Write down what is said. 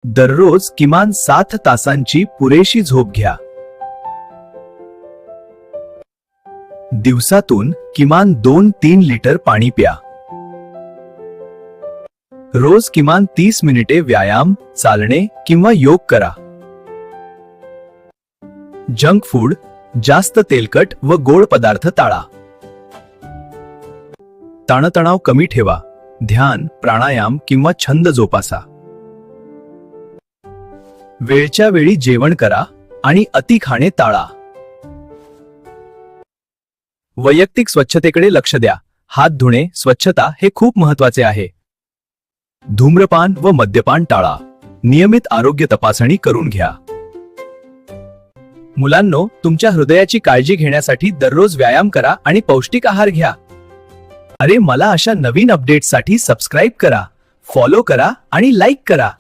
दररोज किमान 7 तासांची पुरेशी झोप घ्या. दिवसातून किमान 2-3 लिटर पाणी प्या. रोज किमान 30 मिनिटे व्यायाम, चालणे किंवा योग करा. जंक फूड, जास्त तेलकट व गोड पदार्थ टाळा. ताणतणाव कमी ठेवा. ध्यान, प्राणायाम किंवा छंद जोपासा. वेळच्या वेळी जेवण करा आणि अति खाणे टाळा. वैयक्तिक स्वच्छतेकडे लक्ष द्या. हात धुणे, स्वच्छता हे खूप महत्वाचे आहे. धूम्रपान व मद्यपान टाळा. नियमित आरोग्य तपासणी करून घ्या. मुलांनो, तुमच्या हृदयाची काळजी घेण्यासाठी दररोज व्यायाम करा आणि पौष्टिक आहार घ्या. अरे, मला अशा नवीन अपडेट्ससाठी सबस्क्राईब करा, फॉलो करा आणि लाईक करा.